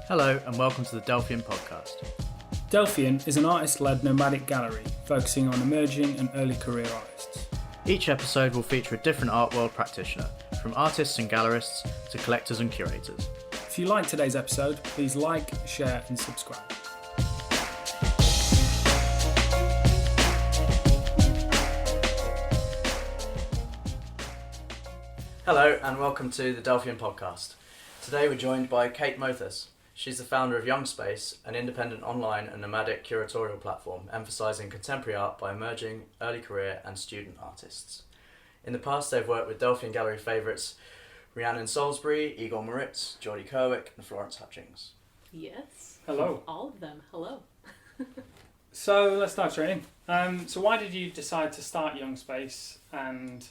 Hello and welcome to the Delphian podcast. Delphian is an artist-led nomadic gallery focusing on emerging and early career artists. Each episode will feature a different art world practitioner, from artists and gallerists to collectors and curators. If you like today's episode, please like, share and subscribe. Hello and welcome to the Delphian podcast. Today we're joined by Kate Mothes. She's the founder of Young Space, an independent online and nomadic curatorial platform emphasising contemporary art by emerging, early career and student artists. In the past they've worked with Delphian Gallery favourites Rhiannon Salisbury, Igor Moritz, Geordie Kerwick and Florence Hutchings. Yes. Hello. All of them. Hello. So let's start training. So why did you decide to start Young Space, and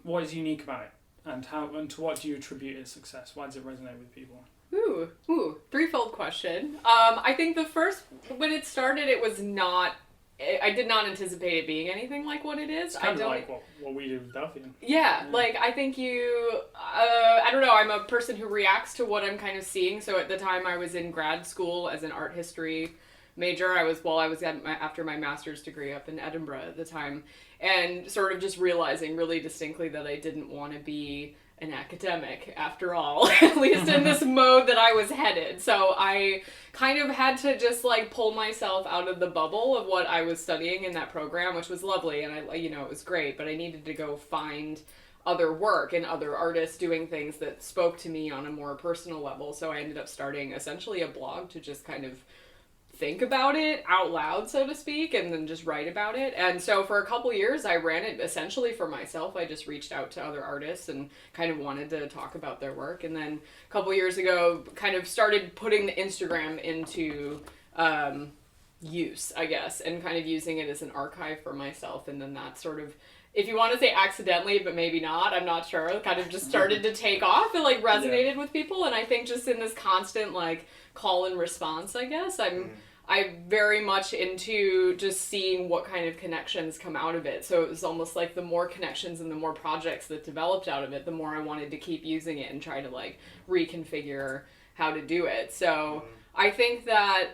what is unique about it, and to what do you attribute its success? Why does it resonate with people? Ooh, threefold question. I think when it started, it was not. I did not anticipate it being anything like what it is. It's kind of like what we do with Delphian. Yeah, like I think I don't know, I'm a person who reacts to what I'm kind of seeing. So at the time I was in grad school as an art history major. I was after my master's degree up in Edinburgh at the time, and sort of just realizing really distinctly that I didn't want to be an academic after all, at least in this mode that I was headed. So I kind of had to just like pull myself out of the bubble of what I was studying in that program, which was lovely and it was great, but I needed to go find other work and other artists doing things that spoke to me on a more personal level. So I ended up starting essentially a blog to just kind of think about it out loud, so to speak, and then just write about it. And so for a couple years I ran it essentially for myself. I just reached out to other artists and kind of wanted to talk about their work. And then a couple years ago kind of started putting the Instagram into use, I guess, and kind of using it as an archive for myself. And then that sort of, if you want to say accidentally, but maybe not, I'm not sure, kind of just started to take off and like resonated with people. And I think just in this constant like call and response, I guess, I'm very much into just seeing what kind of connections come out of it. So it was almost like the more connections and the more projects that developed out of it, the more I wanted to keep using it and try to like reconfigure how to do it. So I think that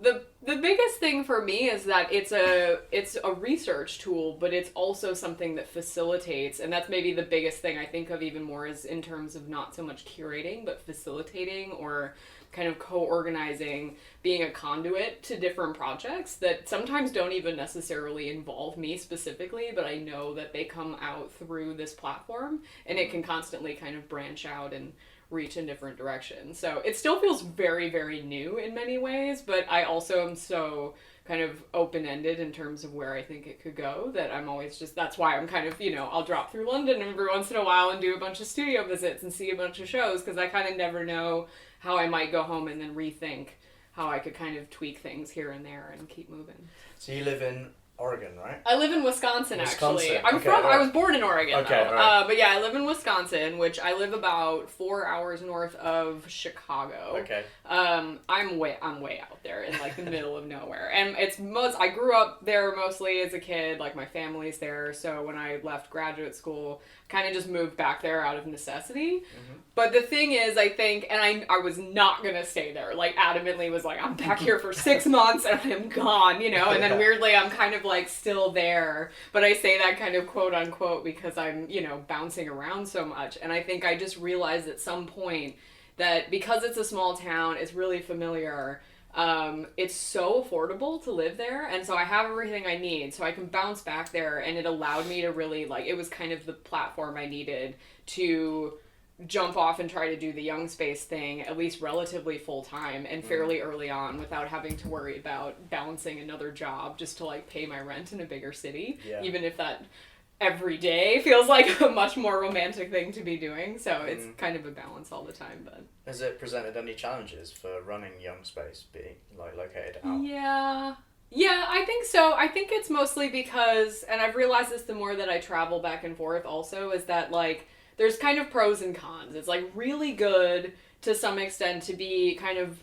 the biggest thing for me is that it's a research tool, but it's also something that facilitates, and that's maybe the biggest thing I think of even more is in terms of not so much curating, but facilitating or kind of co-organizing, being a conduit to different projects that sometimes don't even necessarily involve me specifically, but I know that they come out through this platform and it can constantly kind of branch out and reach in different directions. So it still feels very, very new in many ways, but I also am so kind of open-ended in terms of where I think it could go that I'm always just, that's why I'm kind of, I'll drop through London every once in a while and do a bunch of studio visits and see a bunch of shows, because I kind of never know how I might go home and then rethink how I could kind of tweak things here and there and keep moving. So you live in Oregon, right? I live in Wisconsin, actually. Okay, I was born in Oregon, okay, though. Right. But yeah, I live in Wisconsin, which I live about 4 hours north of Chicago. Okay. I'm way out there in like the middle of nowhere. And I grew up there mostly as a kid, like my family's there. So when I left graduate school, kind of just moved back there out of necessity. Mm-hmm. But the thing is, I think, and I was not going to stay there, like adamantly was like, I'm back here for 6 months and I'm gone, and then weirdly I'm kind of like still there. But I say that kind of quote unquote because I'm, bouncing around so much. And I think I just realized at some point that because it's a small town, it's really familiar. It's so affordable to live there, and so I have everything I need, so I can bounce back there, and it allowed me to really, it was kind of the platform I needed to jump off and try to do the Young Space thing, at least relatively full-time, and fairly early on, without having to worry about balancing another job just to, pay my rent in a bigger city, even if that every day feels like a much more romantic thing to be doing, so it's kind of a balance all the time. But has it presented any challenges for running Young Space being located out? Yeah, I think so. I think it's mostly because, and I've realized this the more that I travel back and forth also, is that there's kind of pros and cons. It's really good to some extent to be kind of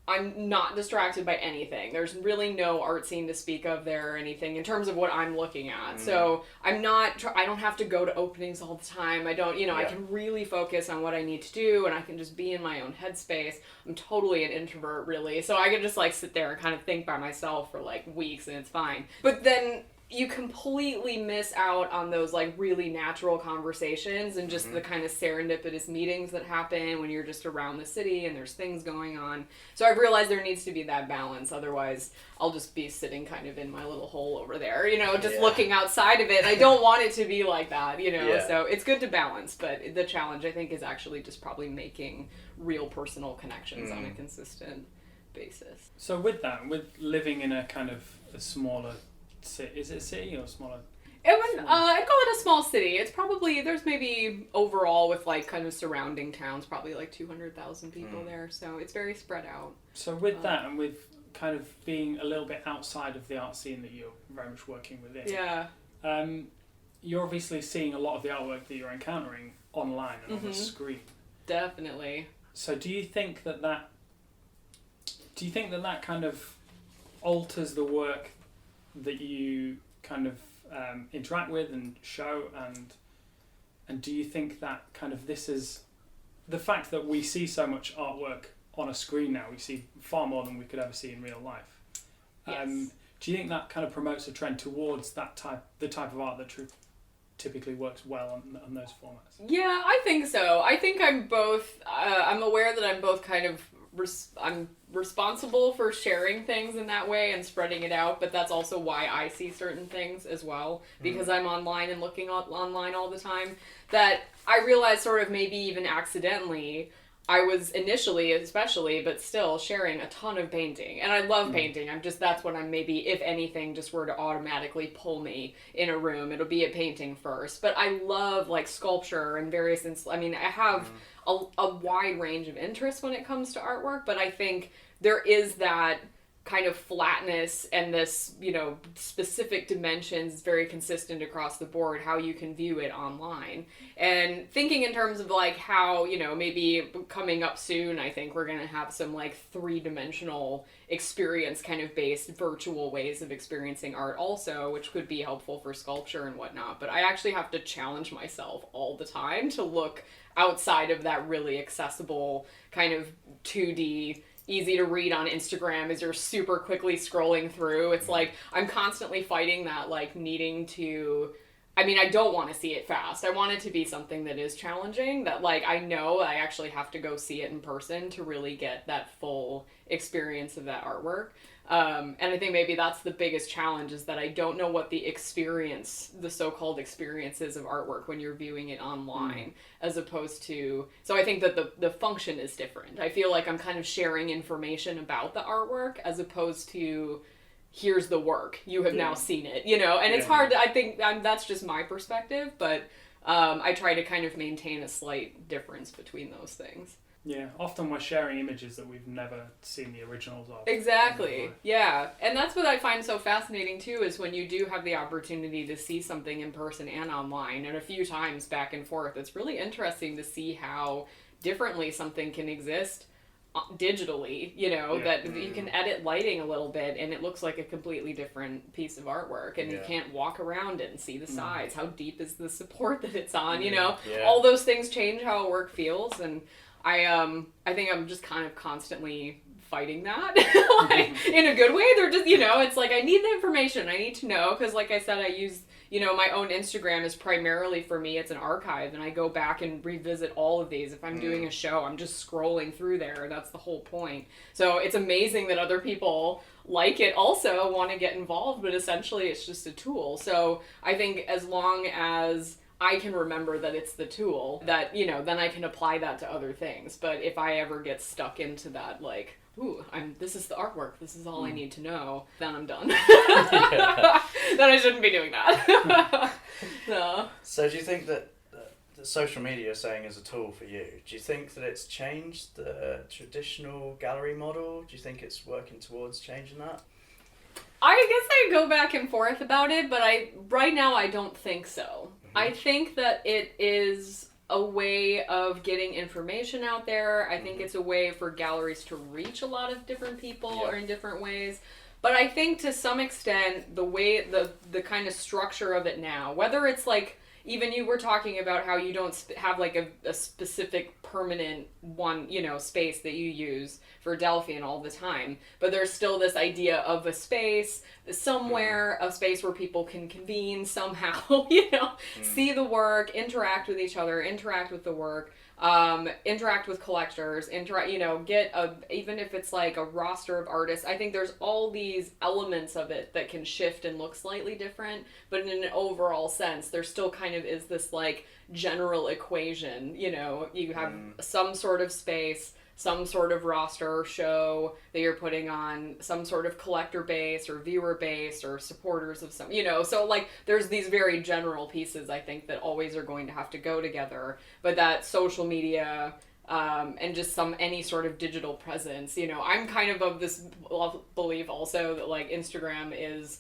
I'm not distracted by anything. There's really no art scene to speak of there or anything in terms of what I'm looking at. So I'm not, I don't have to go to openings all the time. I don't, I can really focus on what I need to do, and I can just be in my own headspace. I'm totally an introvert, really. So I can just like sit there and kind of think by myself for like weeks, and it's fine. But then you completely miss out on those like really natural conversations and just the kind of serendipitous meetings that happen when you're just around the city and there's things going on. So I've realized there needs to be that balance. Otherwise, I'll just be sitting kind of in my little hole over there, just looking outside of it. I don't want it to be like that, So it's good to balance, but the challenge I think is actually just probably making real personal connections on a consistent basis. So with living in a kind of a smaller city, is it a city or smaller? I'd call it a small city. It's probably, there's maybe overall with like kind of surrounding towns, probably like 200,000 people there. So it's very spread out. So with that and with kind of being a little bit outside of the art scene that you're very much working within. Yeah. You're obviously seeing a lot of the artwork that you're encountering online and on the screen. Definitely. So do you think that kind of alters the work that you kind of interact with and show, and do you think that kind of this is the fact that we see so much artwork on a screen now, we see far more than we could ever see in real life. Yes. Do you think that kind of promotes a trend towards the type of art that typically works well on those formats? Yeah, I think so. I think I'm both, I'm aware that I'm both kind of I'm responsible for sharing things in that way and spreading it out, but that's also why I see certain things as well, because I'm online and looking online all the time, that I realized sort of maybe even accidentally I was initially, especially, but still sharing a ton of painting. And I love painting. That's what I'm maybe, if anything, just were to automatically pull me in a room, it'll be a painting first. But I love like sculpture and various, I have a wide range of interests when it comes to artwork, but I think there is that kind of flatness and this, specific dimensions very consistent across the board, how you can view it online. And thinking in terms of like how, maybe coming up soon, I think we're going to have some like 3-dimensional experience kind of based virtual ways of experiencing art also, which could be helpful for sculpture and whatnot. But I actually have to challenge myself all the time to look outside of that really accessible kind of 2D, easy to read on Instagram as you're super quickly scrolling through. It's like I'm constantly fighting that like needing to, I don't want to see it fast. I want it to be something that is challenging, that like I know I actually have to go see it in person to really get that full experience of that artwork. And I think maybe that's the biggest challenge, is that I don't know what the so-called experiences of artwork when you're viewing it online, as opposed to, so I think that the function is different. I feel like I'm kind of sharing information about the artwork as opposed to, here's the work, you have now seen it, and it's hard to, I think that's just my perspective, but I try to kind of maintain a slight difference between those things. Yeah, often we're sharing images that we've never seen the originals of. Exactly, yeah. And that's what I find so fascinating too, is when you do have the opportunity to see something in person and online, and a few times back and forth, it's really interesting to see how differently something can exist digitally, that you can edit lighting a little bit and it looks like a completely different piece of artwork, and you can't walk around it and see the sides. How deep is the support that it's on, all those things change how a work feels, and I think I'm just kind of constantly fighting that, like, in a good way. They're just, it's like I need the information, I need to know, because like I said, I use, my own Instagram is primarily, for me, it's an archive, and I go back and revisit all of these. If I'm doing a show, I'm just scrolling through there, and that's the whole point. So it's amazing that other people like it also, want to get involved, but essentially it's just a tool. So I think as long as I can remember that it's the tool, that, then I can apply that to other things. But if I ever get stuck into that, like, ooh, this is the artwork, this is all I need to know, then I'm done. Then I shouldn't be doing that. No. So do you think that social media, you're saying, is a tool for you? Do you think that it's changed the traditional gallery model? Do you think it's working towards changing that? I guess I go back and forth about it, but right now I don't think so. I think that it is a way of getting information out there. I think it's a way for galleries to reach a lot of different people or in different ways. But I think to some extent, the way, the kind of structure of it now, whether it's like, even you were talking about how you don't have like a specific permanent one, space that you use for Delphian all the time, but there's still this idea of a space somewhere, a space where people can convene somehow, see the work, interact with each other, interact with the work, interact with collectors, get even if it's like a roster of artists. I think there's all these elements of it that can shift and look slightly different, but in an overall sense, there still kind of is this like general equation. You have some sort of space, some sort of roster or show that you're putting on, some sort of collector base or viewer base or supporters of some, so like there's these very general pieces I think that always are going to have to go together, but that social media and just any sort of digital presence, I'm kind of this belief also that like Instagram is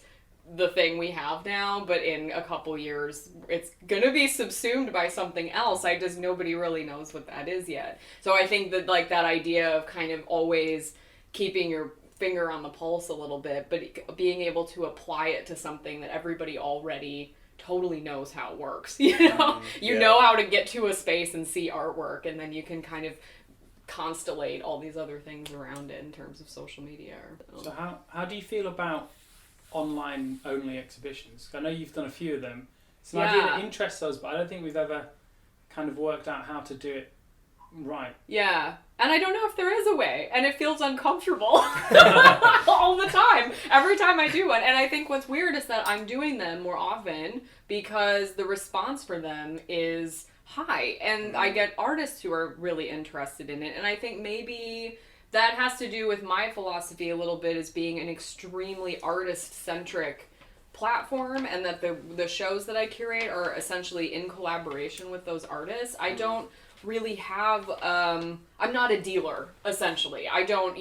the thing we have now, but in a couple years it's gonna be subsumed by something else. Nobody really knows what that is yet. So I think that like that idea of kind of always keeping your finger on the pulse a little bit, but being able to apply it to something that everybody already totally knows how it works. You know how to get to a space and see artwork, and then you can kind of constellate all these other things around it in terms of social media. So how do you feel about online only exhibitions? I know you've done a few of them. It's an idea that interests us, but I don't think we've ever kind of worked out how to do it right. Yeah. And I don't know if there is a way, and it feels uncomfortable all the time, every time I do one. And I think what's weird is that I'm doing them more often because the response for them is high, and I get artists who are really interested in it. And I think maybe that has to do with my philosophy a little bit as being an extremely artist-centric platform, and that the shows that I curate are essentially in collaboration with those artists. I don't really have, I'm not a dealer, essentially. I don't,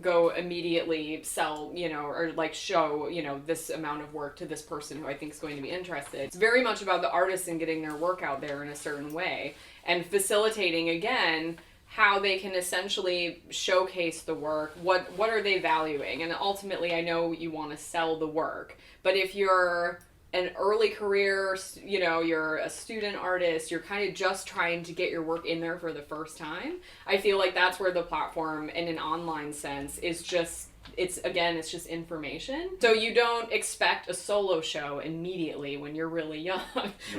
go immediately sell, or like show, this amount of work to this person who I think is going to be interested. It's very much about the artist and getting their work out there in a certain way, and facilitating, again, how they can essentially showcase the work, what are they valuing, and ultimately I know you want to sell the work, but if you're an early career, you're a student artist, you're kind of just trying to get your work in there for the first time, I feel like that's where the platform in an online sense is just, it's just information. So you don't expect a solo show immediately when you're really young,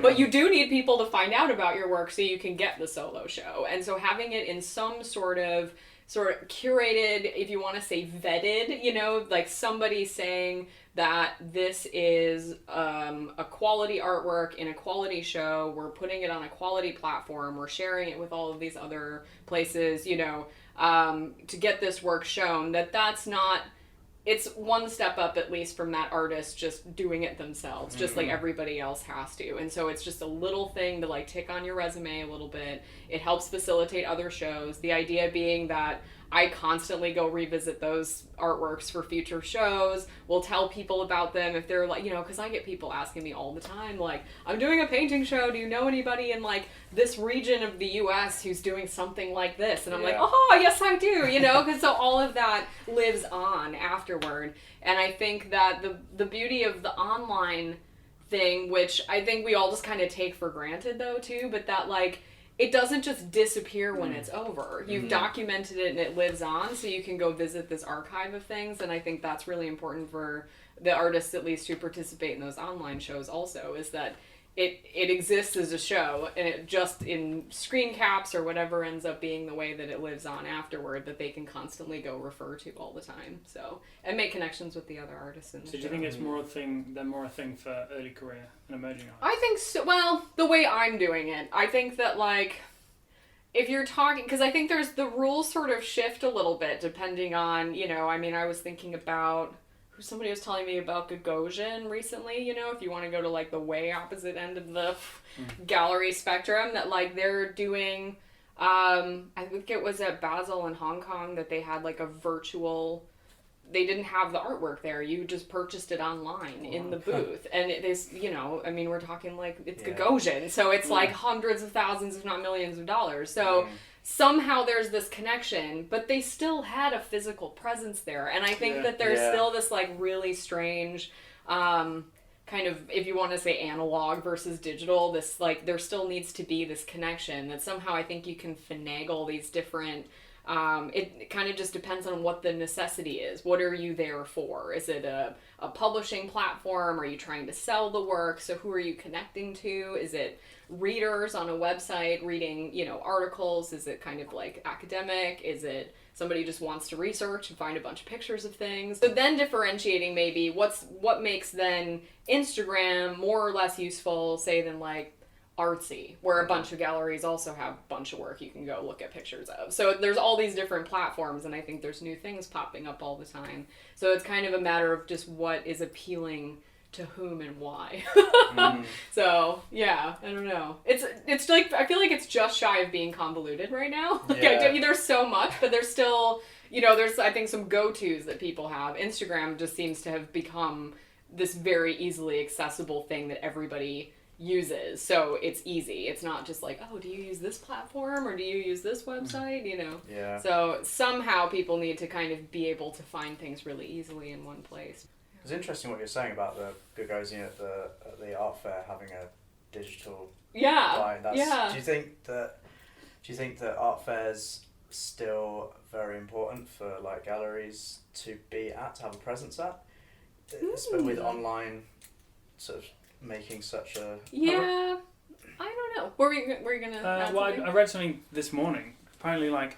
but you do need people to find out about your work so you can get the solo show. And so having it in some sort of curated, if you want to say vetted, like somebody saying that this is a quality artwork in a quality show, we're putting it on a quality platform, we're sharing it with all of these other places, to get this work shown, that's not, it's one step up at least from that artist just doing it themselves, just like everybody else has to. And so it's just a little thing to like tick on your resume a little bit. It helps facilitate other shows. The idea being that I constantly go revisit those artworks for future shows. We'll tell people about them if they're like, because I get people asking me all the time, like, I'm doing a painting show. Do you know anybody in like this region of the U.S. who's doing something like this? And I'm like, oh, yes, I do, because so all of that lives on afterward. And I think that the beauty of the online thing, which I think we all just kind of take for granted though too, but that like, it doesn't just disappear when it's over. You've documented it and it lives on, so you can go visit this archive of things, and I think that's really important for the artists at least who participate in those online shows also, is that it exists as a show, and it just in screen caps or whatever ends up being the way that it lives on afterward, that they can constantly go refer to all the time. So, and make connections with the other artists in the show. So do you think it's more a thing for early career and emerging artists? I think so. Well, the way I'm doing it, I think that like, if you're talking, because I think the rules sort of shift a little bit depending on, I was thinking about, somebody was telling me about Gagosian recently, if you want to go to like the way opposite end of the gallery spectrum, that like they're doing, I think it was at Basel in Hong Kong that they had like a virtual they didn't have the artwork there. You just purchased it online in the booth. And it is, I mean, we're talking like it's Gagosian. So it's like hundreds of thousands, if not millions of dollars. So somehow there's this connection, but they still had a physical presence there. And I think that there's still this like really strange, kind of, if you want to say analog versus digital, this like there still needs to be this connection that somehow I think you can finagle these different. It kind of just depends on what the necessity is. What are you there for? Is it a publishing platform? Are you trying to sell the work? So who are you connecting to? Is it readers on a website reading, articles? Is it kind of like academic? Is it somebody who just wants to research and find a bunch of pictures of things? So then differentiating maybe what makes then Instagram more or less useful, say, than like artsy, where a bunch of galleries also have a bunch of work you can go look at pictures of. So there's all these different platforms, and I think there's new things popping up all the time. So it's kind of a matter of just what is appealing to whom and why. So yeah, I don't know. It's like I feel like it's just shy of being convoluted right now. There's so much, but there's still there's I think some go-tos that people have. Instagram just seems to have become this very easily accessible thing that everybody uses, so it's easy. It's not just like, oh, do you use this platform or do you use this website? So somehow people need to kind of be able to find things really easily in one place. It's interesting what you're saying about the Gagosian at the art fair having a digital line. Do you think that art fairs still very important for like galleries to be at, to have a presence at, with online sort of making such a I don't know. Were you gonna add something? I read something this morning. Apparently, like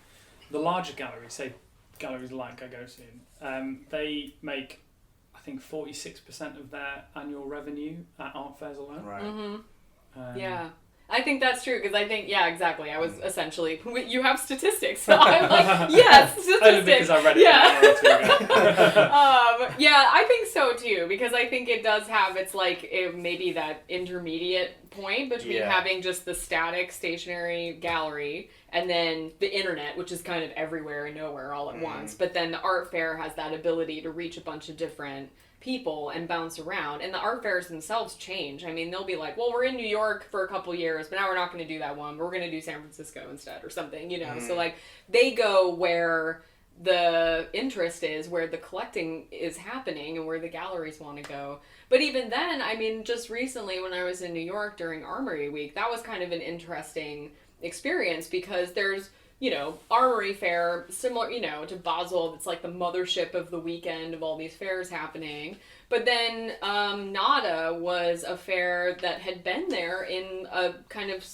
the larger galleries, say galleries like Gagosian, they make I think 46% of their annual revenue at art fairs alone. Right. I think that's true, because I think, exactly. I was essentially, you have statistics. So I'm like, yes, statistics. Only because I read it an hour or two ago. I think so too, because I think it does have, it's like maybe that intermediate point between having just the static, stationary gallery and then the internet, which is kind of everywhere and nowhere all at once. But then the art fair has that ability to reach a bunch of different people and bounce around, and the art fairs themselves change. I mean, they'll be like, well, we're in New York for a couple years, but now we're not going to do that one. We're going to do San Francisco instead or something, So like they go where the interest is, where the collecting is happening, and where the galleries want to go. But even then, I mean, just recently when I was in New York during Armory Week, that was kind of an interesting experience, because there's Armory Fair, similar, to Basel. It's like the mothership of the weekend of all these fairs happening. But then Nada was a fair that had been there in a kind of,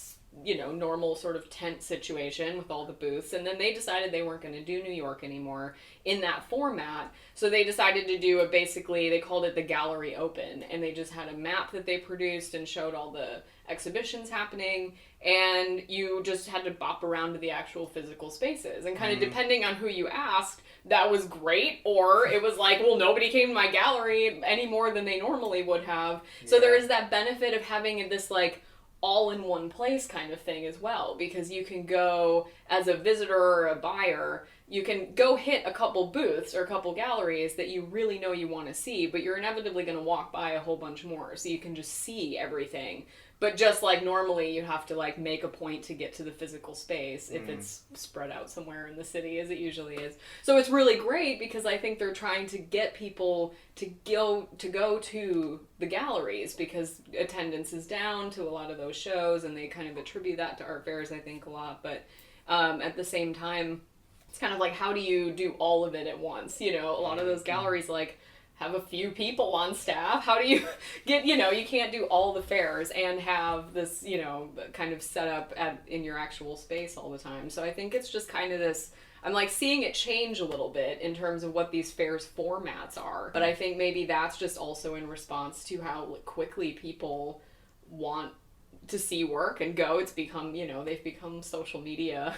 normal sort of tent situation with all the booths. And then they decided they weren't going to do New York anymore in that format. So they decided to do they called it the Gallery Open. And they just had a map that they produced and showed all the exhibitions happening, and you just had to bop around to the actual physical spaces, and kind of depending on who you asked, that was great, or it was like, well, nobody came to my gallery any more than they normally would have. So there is that benefit of having this like all in one place kind of thing as well, because you can go as a visitor or a buyer, you can go hit a couple booths or a couple galleries that you really know you want to see, but you're inevitably going to walk by a whole bunch more, so you can just see everything. But just like normally, you have to like make a point to get to the physical space if it's spread out somewhere in the city, as it usually is. So it's really great, because I think they're trying to get people to go to the galleries, because attendance is down to a lot of those shows, and they kind of attribute that to art fairs, I think, a lot. But at the same time, it's kind of like, how do you do all of it at once? A lot of those galleries like have a few people on staff. How do you get, you can't do all the fairs and have this, kind of set up in your actual space all the time. So I think it's just kind of this, I'm like seeing it change a little bit in terms of what these fairs formats are. But I think maybe that's just also in response to how quickly people want to see work and go. It's become, they've become social media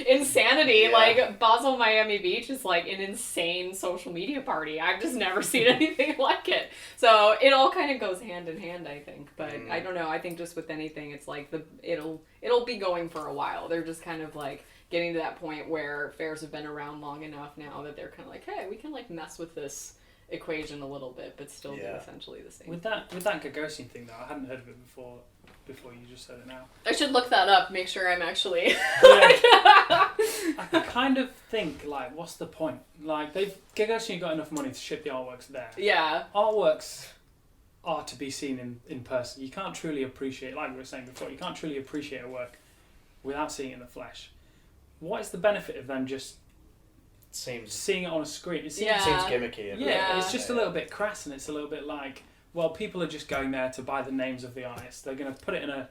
insanity. Yeah. Like, Basel, Miami Beach is like an insane social media party. I've just never seen anything like it. So it all kind of goes hand in hand, I think. But I don't know. I think just with anything, it's like it'll be going for a while. They're just kind of like getting to that point where fairs have been around long enough now that they're kind of like, hey, we can like mess with this equation a little bit, but still do essentially the same. With that Gagosian thing though, I hadn't heard of it before you just said it now. I should look that up, make sure I'm actually... I kind of think, like, what's the point? Like, Gagosian got enough money to ship the artworks there. Yeah. Artworks are to be seen in person. You can't truly appreciate, like we were saying before, you can't truly appreciate a work without seeing it in the flesh. What is the benefit of them just seeing it on a screen? It seems gimmicky. Yeah, it's just a little bit crass, and it's a little bit like, well, people are just going there to buy the names of the artists. They're going to put it in a...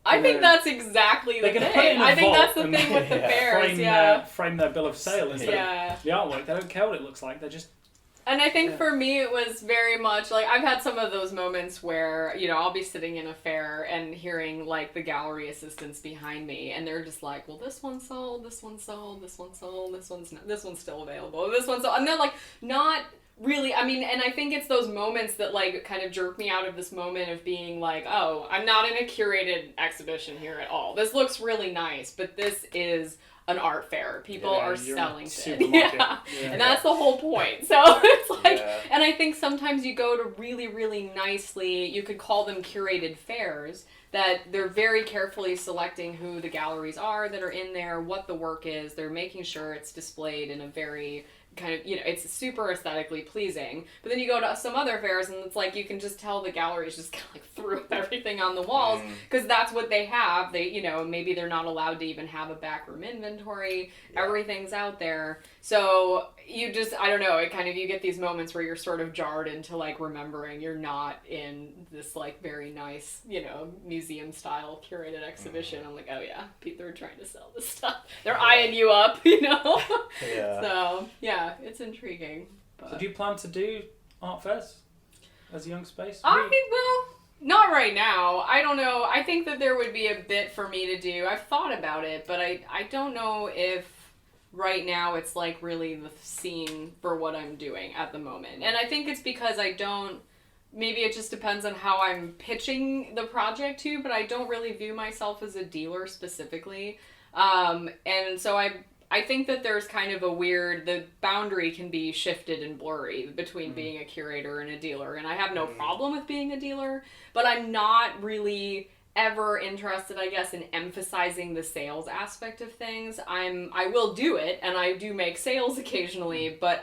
I think that's exactly the thing. I think that's the thing with the fairs, frame their bill of sale instead of the artwork. They don't care what it looks like. They're just... And I think for me it was very much like I've had some of those moments where, you know, I'll be sitting in a fair and hearing like the gallery assistants behind me and they're just like, well, this one sold, this one sold, this one sold, this one's still available, this one sold. And they're like not really, I mean, and I think it's those moments that like kind of jerk me out of this moment of being like, oh, I'm not in a curated exhibition here at all. This looks really nice, but this is an art fair. People are selling shit. And that's the whole point. So it's like, and I think sometimes you go to really, really nicely, you could call them curated fairs, that they're very carefully selecting who the galleries are that are in there, what the work is. They're making sure it's displayed in a very kind of, you know, it's super aesthetically pleasing. But then you go to some other fairs and it's like you can just tell the galleries just kind of like threw up everything on the walls because that's what they have. They, you know, maybe they're not allowed to even have a backroom inventory. Everything's out there. So you just, I don't know, it kind of, you get these moments where you're sort of jarred into like remembering you're not in this like very nice, you know, museum style curated exhibition. I'm like, oh yeah, people are trying to sell this stuff. They're eyeing you up, you know? So, yeah, it's intriguing. But... So do you plan to do art fairs as a young space? Well, not right now. I don't know. I think that there would be a bit for me to do. I've thought about it, but I don't know if right now it's like really the scene for what I'm doing at the moment. And I think it's because maybe it just depends on how I'm pitching the project to, but I don't really view myself as a dealer specifically. And so I think that there's kind of the boundary can be shifted and blurry between being a curator and a dealer. And I have no problem with being a dealer, but I'm not really ever interested, I guess, in emphasizing the sales aspect of things. I will do it, and I do make sales occasionally, but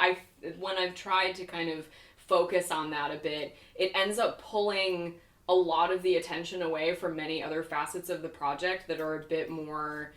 when I've tried to kind of focus on that a bit, it ends up pulling a lot of the attention away from many other facets of the project that are a bit more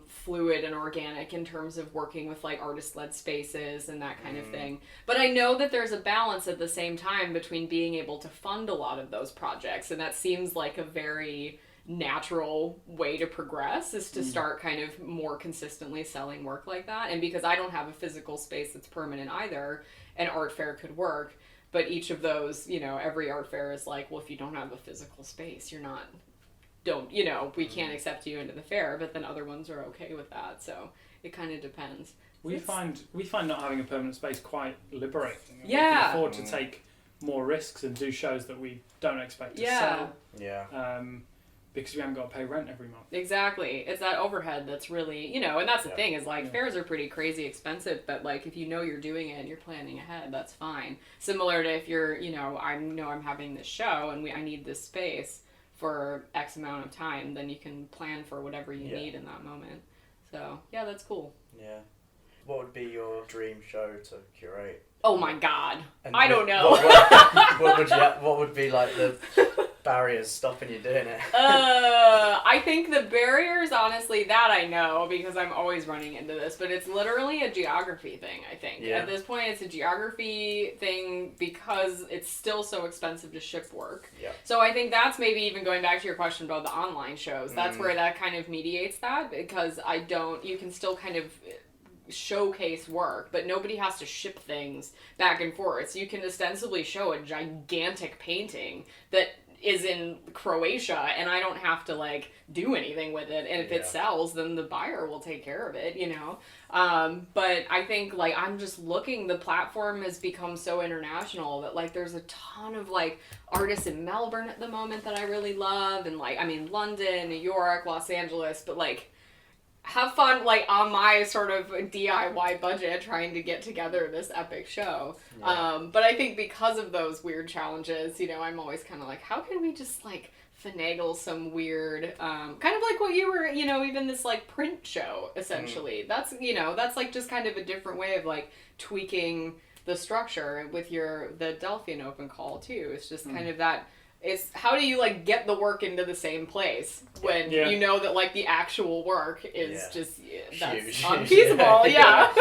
fluid and organic in terms of working with like artist-led spaces and that kind of thing. But I know that there's a balance at the same time between being able to fund a lot of those projects, and that seems like a very natural way to progress is to start kind of more consistently selling work like that. And because I don't have a physical space that's permanent either, an art fair could work. But each of those, you know, every art fair is like, well, if you don't have a physical space, we can't accept you into the fair, but then other ones are okay with that. So it kind of depends. We find not having a permanent space quite liberating. Yeah. We can afford to take more risks and do shows that we don't expect to sell. Yeah. Because we haven't got to pay rent every month. Exactly. It's that overhead that's really, you know, and that's the thing is like fairs are pretty crazy expensive, but like if you know you're doing it and you're planning ahead, that's fine. Similar to if you're, you know, I'm having this show and I need this space for X amount of time, then you can plan for whatever you need in that moment. So, yeah, that's cool. Yeah. What would be your dream show to curate? Oh my god. And I don't know. What would be like the barriers stopping you doing it? I think the barriers, honestly, that I know because I'm always running into this, but it's literally a geography thing, I think. Yeah. At this point, it's a geography thing because it's still so expensive to ship work. Yeah. So I think that's maybe even going back to your question about the online shows. That's where that kind of mediates that because you can still kind of showcase work, but nobody has to ship things back and forth. So you can ostensibly show a gigantic painting that is in Croatia, and I don't have to like do anything with it, and if it sells, then the buyer will take care of it, you know. But I think like I'm just looking, the platform has become so international that like there's a ton of like artists in Melbourne at the moment that I really love, and like I mean London, New York, Los Angeles, but like have fun like on my sort of DIY budget trying to get together this epic show. But I think because of those weird challenges, you know, I'm always kind of like, how can we just like finagle some weird, kind of like what you were, you know, even this like print show essentially. That's, you know, that's like just kind of a different way of like tweaking the structure with the Delphian open call too. It's just kind of that. It's how do you like get the work into the same place when you know that like the actual work is just that's huge. unfeasible. Yeah.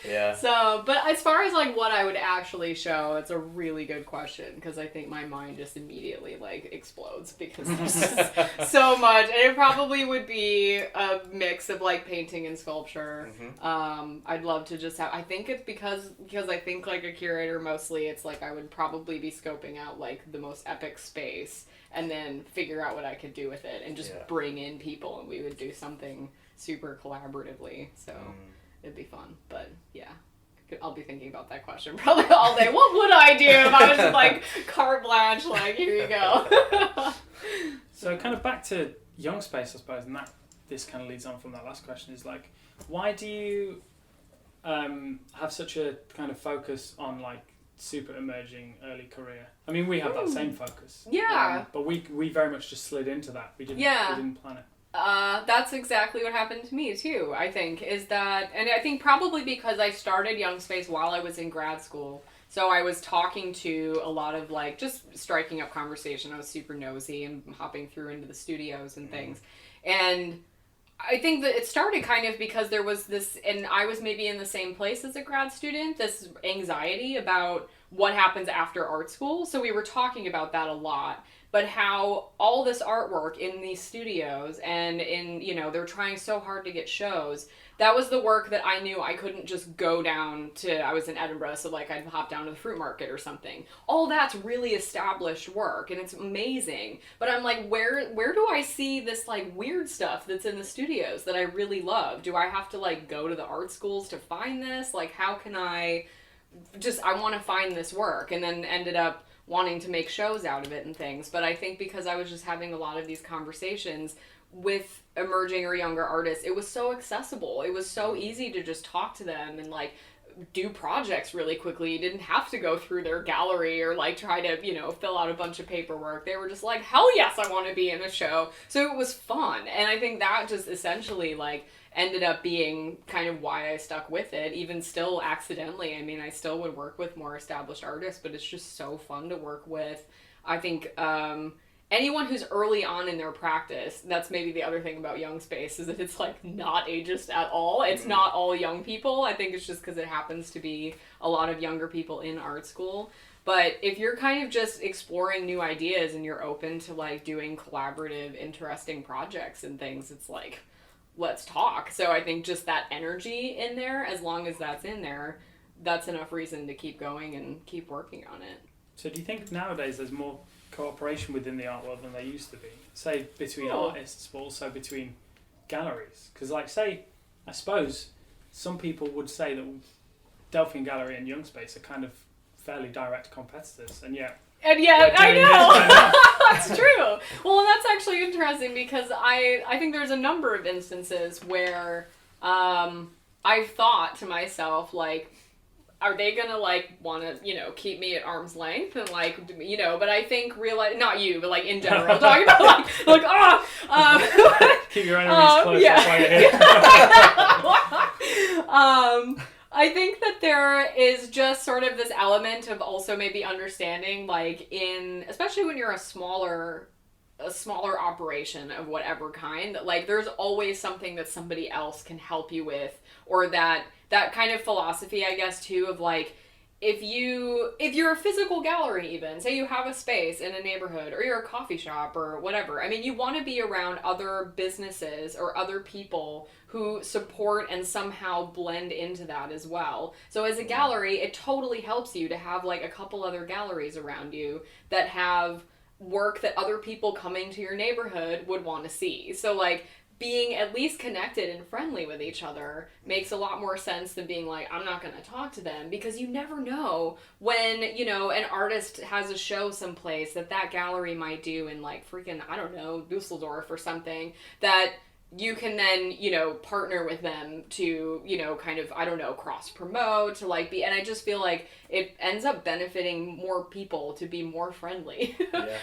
Yeah. But as far as like what I would actually show, it's a really good question because I think my mind just immediately like explodes because there's just so much, and it probably would be a mix of like painting and sculpture. I'd love to just have. I think it's because I think like a curator mostly, it's like I would probably be scoping out like the most epic space. And then figure out what I could do with it and just bring in people and we would do something super collaboratively. So it'd be fun. But yeah, I'll be thinking about that question probably all day. What would I do if I was just like carte blanche, like here you go. So kind of back to Young Space, I suppose, and this kind of leads on from that last question is like, why do you have such a kind of focus on like super emerging early career? I mean, we have that same focus. Yeah. But we very much just slid into that. We didn't plan it. That's exactly what happened to me too, I think, is that, and I think probably because I started Young Space while I was in grad school, so I was talking to a lot of like, just striking up conversation. I was super nosy and hopping through into the studios and things. And I think that it started kind of because there was this, and I was maybe in the same place as a grad student, this anxiety about what happens after art school. So we were talking about that a lot, but how all this artwork in these studios and in, you know, they're trying so hard to get shows. That was the work that I knew I couldn't just go down to, I was in Edinburgh, so like I'd hop down to the fruit market or something. All that's really established work and it's amazing. But I'm like, where do I see this like weird stuff that's in the studios that I really love? Do I have to like go to the art schools to find this? Like how can I want to find this work, and then ended up wanting to make shows out of it and things. But I think because I was just having a lot of these conversations with emerging or younger artists, it was so accessible. It was so easy to just talk to them and like do projects really quickly. You didn't have to go through their gallery or like try to, you know, fill out a bunch of paperwork. They were just like, hell yes, I want to be in a show. So it was fun. And I think that just essentially like ended up being kind of why I stuck with it, even still accidentally. I mean, I still would work with more established artists, but it's just so fun to work with. I think anyone who's early on in their practice, that's maybe the other thing about Young Space, is that it's like not ageist at all. It's not all young people. I think it's just because it happens to be a lot of younger people in art school. But if you're kind of just exploring new ideas and you're open to like doing collaborative, interesting projects and things, it's like, let's talk. So I think just that energy in there, as long as that's in there, that's enough reason to keep going and keep working on it. So do you think nowadays there's more cooperation within the art world than there used to be? Say between artists, but also between galleries? Because like say, I suppose some people would say that Delphian Gallery and Young Space are kind of fairly direct competitors, and yet I know. That's true. Well, and that's actually interesting because I think there's a number of instances where I've thought to myself, like, are they gonna like want to, you know, keep me at arm's length and like, you know? But I think not you, but like in general, talking about keep your enemies close. That's why you're here. I think that there is just sort of this element of also maybe understanding, like especially when you're a smaller operation of whatever kind, like there's always something that somebody else can help you with, or that kind of philosophy, I guess, too, of like, if you're a physical gallery, even say you have a space in a neighborhood or you're a coffee shop or whatever, I mean, you want to be around other businesses or other people who support and somehow blend into that as well. So as a gallery, it totally helps you to have like a couple other galleries around you that have work that other people coming to your neighborhood would want to see. So like being at least connected and friendly with each other makes a lot more sense than being like, I'm not going to talk to them, because you never know when, you know, an artist has a show someplace that gallery might do in like freaking, I don't know, Dusseldorf or something, that you can then, you know, partner with them to, you know, kind of, I don't know, cross promote, to like be, and I just feel like it ends up benefiting more people to be more friendly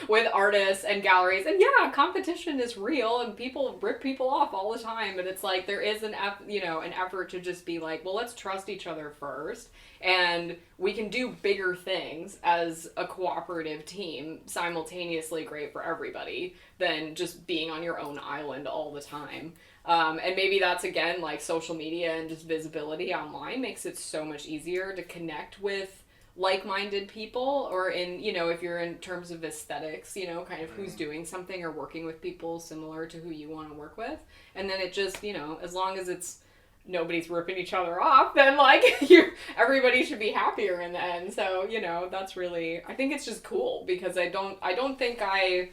with artists and galleries. And yeah, competition is real and people rip people off all the time, but it's like there is an effort to just be like, well, let's trust each other first, and we can do bigger things as a cooperative team simultaneously great for everybody than just being on your own island all the time. And maybe that's, again, like social media and just visibility online makes it so much easier to connect with like-minded people, or in, you know, if you're in terms of aesthetics, you know, kind of who's doing something or working with people similar to who you want to work with. And then it just, you know, as long as it's nobody's ripping each other off, then like everybody should be happier in the end. So, you know, that's really, I think it's just cool, because I don't think I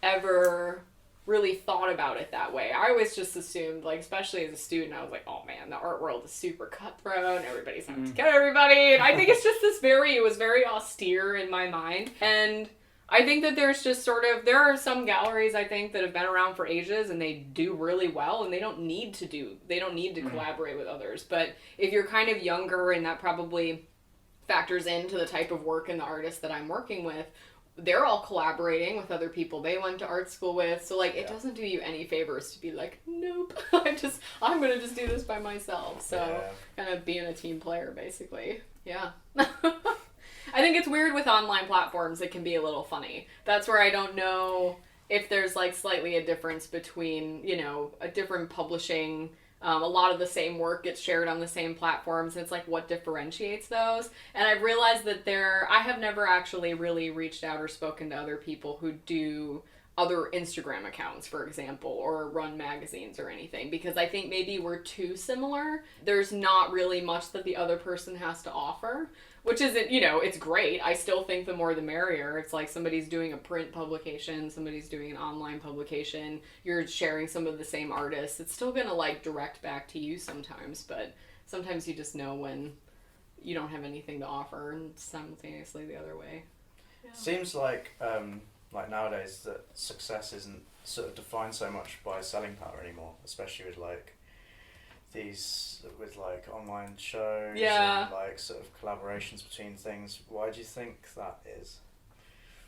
ever really thought about it that way. I always just assumed, like, especially as a student, I was like, oh man, the art world is super cutthroat and everybody's out to get everybody. And I think it's just it was very austere in my mind. And I think that there's just there are some galleries, I think, that have been around for ages and they do really well, and they don't need to collaborate with others. But if you're kind of younger, and that probably factors into the type of work and the artists that I'm working with, they're all collaborating with other people they went to art school with. So like, it doesn't do you any favors to be like, nope, I'm gonna just do this by myself. So kind of being a team player, basically. Yeah. I think it's weird with online platforms. It can be a little funny. That's where I don't know if there's like slightly a difference between, you know, a different publishing. A lot of the same work gets shared on the same platforms, and it's like, what differentiates those? And I've realized that I have never actually really reached out or spoken to other people who do other Instagram accounts, for example, or run magazines or anything, because I think maybe we're too similar. There's not really much that the other person has to offer, which isn't, you know, it's great. I still think the more the merrier. It's like somebody's doing a print publication, somebody's doing an online publication, you're sharing some of the same artists. It's still gonna like direct back to you sometimes, but sometimes you just know when you don't have anything to offer, and simultaneously the other way. Yeah. Seems like nowadays that success isn't sort of defined so much by selling power anymore, especially with like online shows and like sort of collaborations between things. Why do you think that is?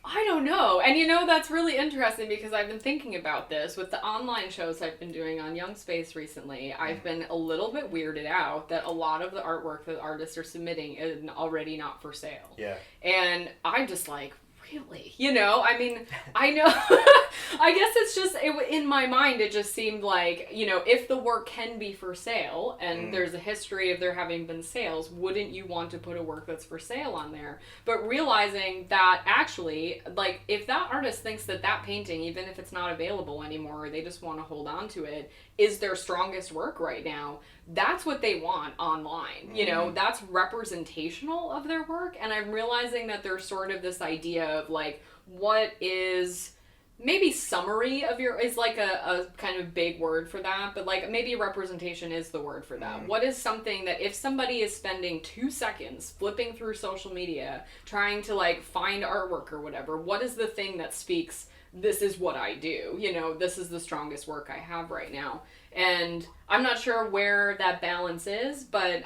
I don't know. And you know, that's really interesting, because I've been thinking about this with the online shows I've been doing on Young Space recently. I've been a little bit weirded out that a lot of the artwork that artists are submitting is already not for sale. Yeah. And I'm just like, really? You know, I mean, I know, I guess it's just, in my mind, it just seemed like, you know, if the work can be for sale, and there's a history of there having been sales, wouldn't you want to put a work that's for sale on there? But realizing that actually, like, if that artist thinks that painting, even if it's not available anymore, or they just want to hold on to it, is their strongest work right now, that's what they want online. You know, that's representational of their work. And I'm realizing that there's sort of this idea of like, what is maybe summary of your, is like a kind of big word for that, but like maybe representation is the word for that. What is something that if somebody is spending 2 seconds flipping through social media trying to like find artwork or whatever, what is the thing that speaks, this is what I do, you know, this is the strongest work I have right now? And I'm not sure where that balance is, but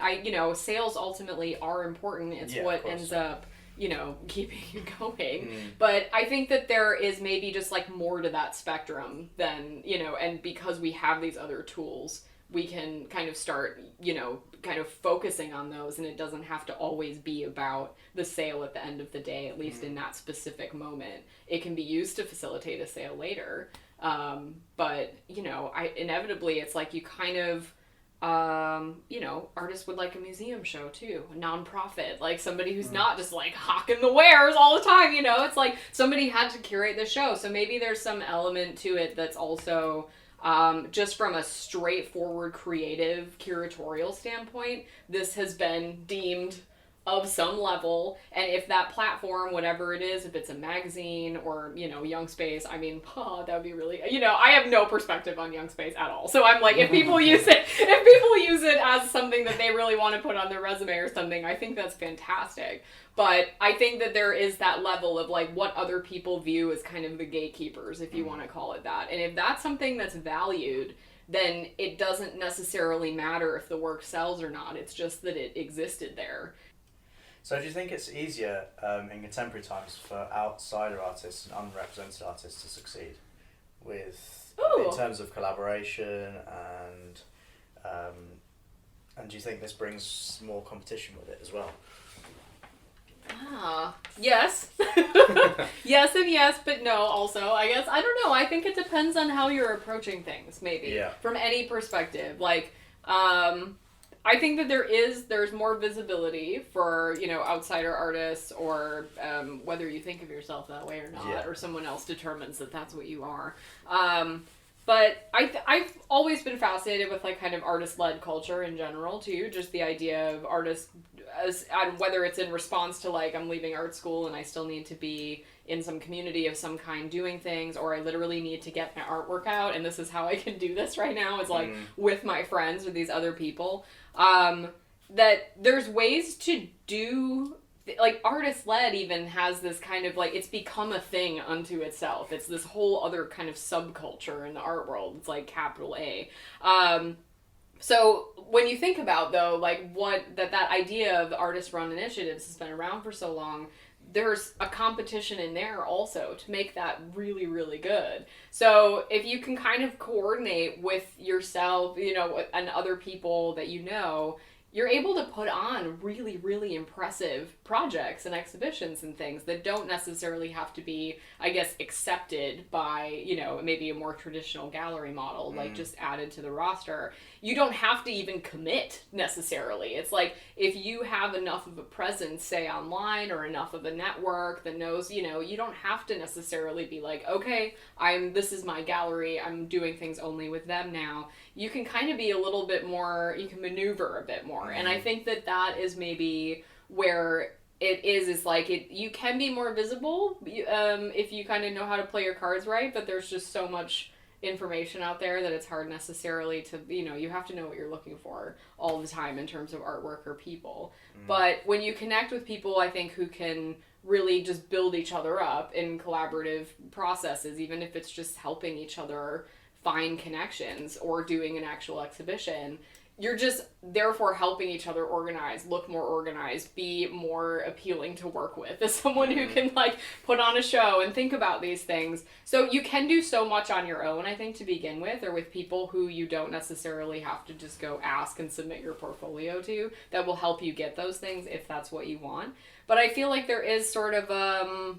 sales ultimately are important. It's what ends up, you know, keeping you going. But I think that there is maybe just like more to that spectrum than, you know, and because we have these other tools, we can kind of start, you know, kind of focusing on those, and it doesn't have to always be about the sale at the end of the day, at least in that specific moment. It can be used to facilitate a sale later. But, you know, inevitably it's like you kind of, you know, artists would like a museum show too, a non-profit, like somebody who's not just like hawking the wares all the time, you know, it's like somebody had to curate the show. So maybe there's some element to it that's also, just from a straightforward creative curatorial standpoint, this has been deemed of some level, and if that platform, whatever it is, if it's a magazine or, you know, Young Space, I mean, that would be really, you know, I have no perspective on Young Space at all. So I'm like, if people use it as something that they really want to put on their resume or something, I think that's fantastic. But I think that there is that level of like what other people view as kind of the gatekeepers, if you want to call it that. And if that's something that's valued, then it doesn't necessarily matter if the work sells or not. It's just that it existed there. So do you think it's easier in contemporary times for outsider artists and unrepresented artists to succeed with in terms of collaboration and do you think this brings more competition with it as well? Yes. Yes and yes, but no also. I guess, I don't know. I think it depends on how you're approaching things, maybe. Yeah. From any perspective. Like, I think that there's more visibility for, you know, outsider artists or whether you think of yourself that way or not, or someone else determines that that's what you are. But I've always been fascinated with like kind of artist-led culture in general too. Just the idea of artists, whether it's in response to like I'm leaving art school and I still need to be in some community of some kind doing things, or I literally need to get my artwork out, and this is how I can do this right now. It's like with my friends or these other people. That there's ways to do. Like, artist-led even has this kind of, like, it's become a thing unto itself. It's this whole other kind of subculture in the art world. It's, like, capital A. So, when you think about, though, like, that idea of the artist-run initiatives has been around for so long, there's a competition in there also to make that really, really good. So, if you can kind of coordinate with yourself, you know, and other people that you know, you're able to put on really, really impressive projects and exhibitions and things that don't necessarily have to be, I guess, accepted by, you know, maybe a more traditional gallery model, like just added to the roster. You don't have to even commit necessarily. It's like, if you have enough of a presence, say online, or enough of a network that knows, you know, you don't have to necessarily be like, okay, this is my gallery, I'm doing things only with them now. You can kind of be a little bit more, you can maneuver a bit more. And I think that is maybe where it is like, you can be more visible if you kind of know how to play your cards right, but there's just so much information out there that it's hard necessarily to, you know, you have to know what you're looking for all the time in terms of artwork or people. But when you connect with people, I think, who can really just build each other up in collaborative processes, even if it's just helping each other find connections or doing an actual exhibition, you're just therefore helping each other organize, look more organized, be more appealing to work with as someone who can like put on a show and think about these things. So you can do so much on your own, I think, to begin with, or with people who you don't necessarily have to just go ask and submit your portfolio to, that will help you get those things if that's what you want. But I feel like there is sort of I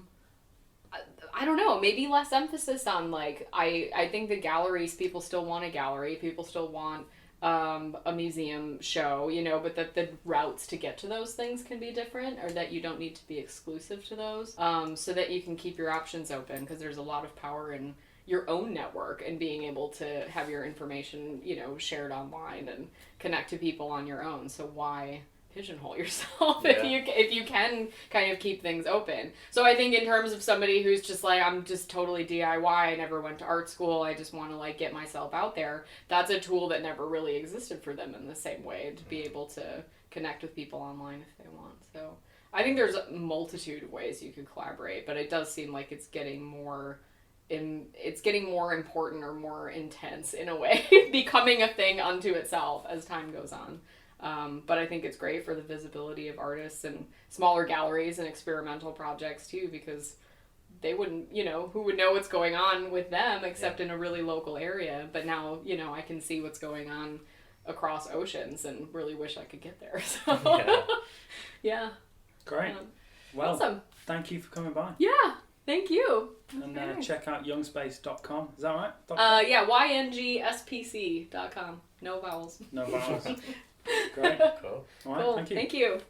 don't know, maybe less emphasis on, like, I think the galleries, people still want a gallery, people still want a museum show, you know, but that the routes to get to those things can be different, or that you don't need to be exclusive to those, so that you can keep your options open, because there's a lot of power in your own network and being able to have your information, you know, shared online and connect to people on your own. So why pigeonhole yourself if you can kind of keep things open? So I think in terms of somebody who's just like, I'm just totally DIY, I never went to art school, I just want to like get myself out there, that's a tool that never really existed for them in the same way, to be able to connect with people online if they want. So I think there's a multitude of ways you could collaborate, but it does seem like it's getting more important or more intense in a way, becoming a thing unto itself as time goes on. But I think it's great for the visibility of artists and smaller galleries and experimental projects too, because they wouldn't, you know, who would know what's going on with them except in a really local area. But now, you know, I can see what's going on across oceans and really wish I could get there. So, yeah. Great. Well, awesome. Thank you for coming by. Yeah. Thank you. And check out youngspace.com. Is that right? Yeah, yngspc.com. No vowels. No vowels. Great. Cool. All right, cool. Thank you. Thank you.